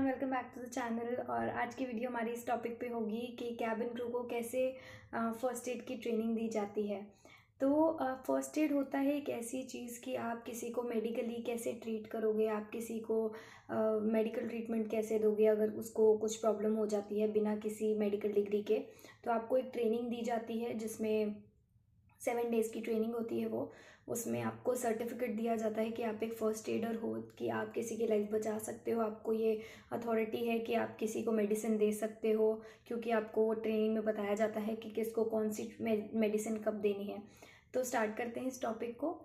Everyone, welcome back to the channel. और आज की वीडियो हमारी इस टॉपिक पे होगी कि कैबिन क्रू को कैसे फ़र्स्ट एड की ट्रेनिंग दी जाती है। तो फ़र्स्ट एड होता है एक ऐसी चीज़ कि आप किसी को मेडिकली कैसे ट्रीट करोगे, आप किसी को मेडिकल ट्रीटमेंट कैसे दोगे अगर उसको कुछ प्रॉब्लम हो जाती है बिना किसी मेडिकल डिग्री के। तो आपको एक ट्रेनिंग दी जाती है जिसमें 7 डेज़ की ट्रेनिंग होती है। वो उसमें आपको सर्टिफिकेट दिया जाता है कि आप एक फ़र्स्ट एडर हो, कि आप किसी की लाइफ बचा सकते हो, आपको ये अथॉरिटी है कि आप किसी को मेडिसिन दे सकते हो, क्योंकि आपको वो ट्रेनिंग में बताया जाता है कि किसको कौन सी मेडिसिन कब देनी है। तो स्टार्ट करते हैं इस टॉपिक को।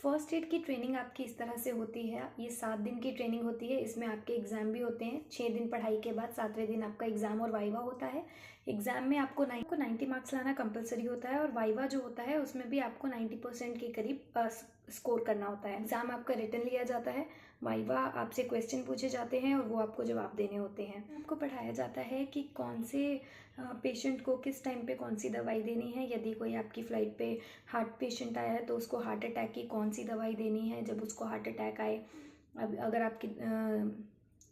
फ़र्स्ट एड की ट्रेनिंग आपकी इस तरह से होती है। ये 7 दिन की ट्रेनिंग होती है। इसमें आपके एग्ज़ाम भी होते हैं। 6 दिन पढ़ाई के बाद 7वें दिन आपका एग्ज़ाम और वाइवा होता है। एग्ज़ाम में आपको 90 मार्क्स लाना कंपलसरी होता है और वाइवा जो होता है उसमें भी आपको 90% के करीब स्कोर करना होता है। एग्ज़ाम आपका रिटन लिया जाता है, वाइवा आपसे क्वेश्चन पूछे जाते हैं और वो आपको जवाब देने होते हैं। आपको पढ़ाया जाता है कि कौन से पेशेंट को किस टाइम पे कौन सी दवाई देनी है। यदि कोई आपकी फ़्लाइट पे हार्ट पेशेंट आया है तो उसको हार्ट अटैक की कौन सी दवाई देनी है जब उसको हार्ट अटैक आए। अब अगर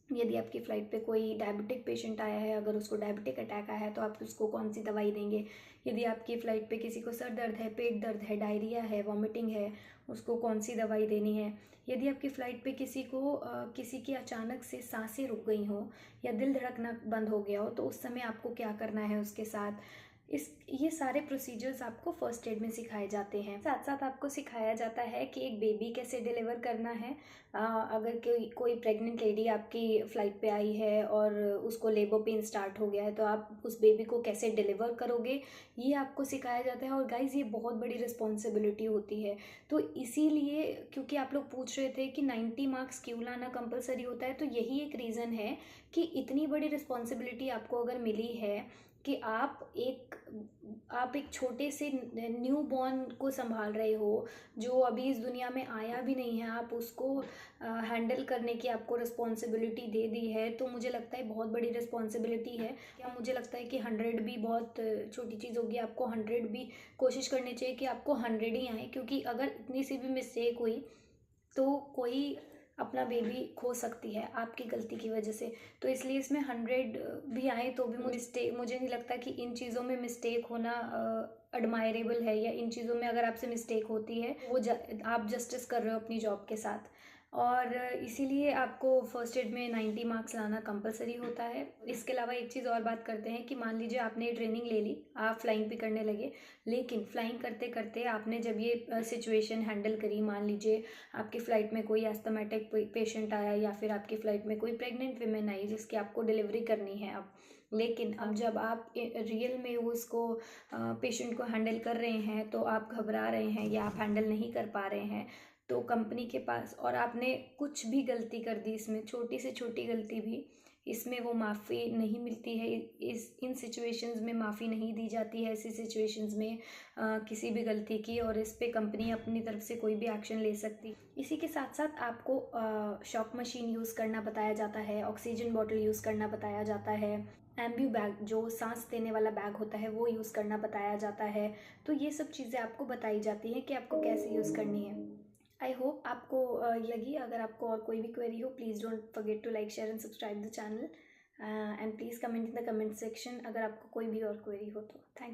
यदि आपकी फ़्लाइट पे कोई डायबिटिक पेशेंट आया है, अगर उसको डायबिटिक अटैक आया है तो आप उसको कौन सी दवाई देंगे। यदि आपकी फ़्लाइट पे किसी को सर दर्द है, पेट दर्द है, डायरिया है, वॉमिटिंग है, उसको कौन सी दवाई देनी है। यदि आपकी फ़्लाइट पे किसी की अचानक से सांसें रुक गई हों या दिल धड़कना बंद हो गया हो तो उस समय आपको क्या करना है उसके साथ। ये सारे प्रोसीजर्स आपको फ़र्स्ट एड में सिखाए जाते हैं। साथ साथ आपको सिखाया जाता है कि एक बेबी कैसे डिलीवर करना है। अगर कोई प्रेग्नेंट लेडी आपकी फ़्लाइट पे आई है और उसको लेबर पेन स्टार्ट हो गया है तो आप उस बेबी को कैसे डिलीवर करोगे, ये आपको सिखाया जाता है। और गाइज़, ये बहुत बड़ी रिस्पॉन्सिबिलिटी होती है। तो इसीलिए, क्योंकि आप लोग पूछ रहे थे कि 90 मार्क्स क्यों लाना कंपलसरी होता है, तो यही एक रीज़न है कि इतनी बड़ी रिस्पॉन्सिबिलिटी आपको अगर मिली है कि आप एक छोटे से न्यू बॉर्न को संभाल रहे हो जो अभी इस दुनिया में आया भी नहीं है, आप उसको हैंडल करने की आपको रिस्पॉन्सिबिलिटी दे दी है। तो मुझे लगता है बहुत बड़ी रिस्पॉन्सिबिलिटी है। क्या मुझे लगता है कि 100 भी बहुत छोटी चीज़ होगी। आपको 100 भी कोशिश करनी चाहिए कि आपको 100 ही आए, क्योंकि अगर इतनी सी भी मिस्टेक हुई तो कोई अपना बेबी खो सकती है आपकी गलती की वजह से। तो इसलिए इसमें 100 भी आए तो भी मुझे नहीं लगता कि इन चीज़ों में मिस्टेक होना एडमायरेबल है, या इन चीज़ों में अगर आपसे मिस्टेक होती है आप जस्टिस कर रहे हो अपनी जॉब के साथ। और इसीलिए आपको फ़र्स्ट एड में 90 मार्क्स लाना कंपलसरी होता है। इसके अलावा एक चीज़ और बात करते हैं कि मान लीजिए आपने ट्रेनिंग ले ली, आप फ्लाइंग भी करने लगे, लेकिन फ्लाइंग करते करते आपने जब ये सिचुएशन हैंडल करी, मान लीजिए आपकी फ़्लाइट में कोई एस्थमेटिक पेशेंट आया या फिर आपकी फ़्लाइट में कोई प्रेग्नेंट वीमेन आई जिसकी आपको डिलीवरी करनी है अब, लेकिन अब जब आप रियल में उसको पेशेंट को हैंडल कर रहे हैं तो आप घबरा रहे हैं या आप हैंडल नहीं कर पा रहे हैं, तो कंपनी के पास, और आपने कुछ भी गलती कर दी, इसमें छोटी से छोटी गलती भी, इसमें वो माफ़ी नहीं मिलती है। इन सिचुएशंस में माफ़ी नहीं दी जाती है। ऐसी सिचुएशंस में किसी भी गलती की, और इस पे कंपनी अपनी तरफ से कोई भी एक्शन ले सकती। इसी के साथ साथ आपको शॉक मशीन यूज़ करना बताया जाता है, ऑक्सीजन बॉटल यूज़ करना बताया जाता है, एम्ब्यू बैग जो सांस देने वाला बैग होता है वो यूज़ करना बताया जाता है। तो ये सब चीज़ें आपको बताई जाती हैं कि आपको कैसे यूज़ करनी है। आई होप आपको लगी। अगर आपको और कोई भी क्वेरी हो, please don't forget to like, share and subscribe the channel, and please comment in the comment section अगर आपको कोई भी और क्वेरी हो तो। Thank you.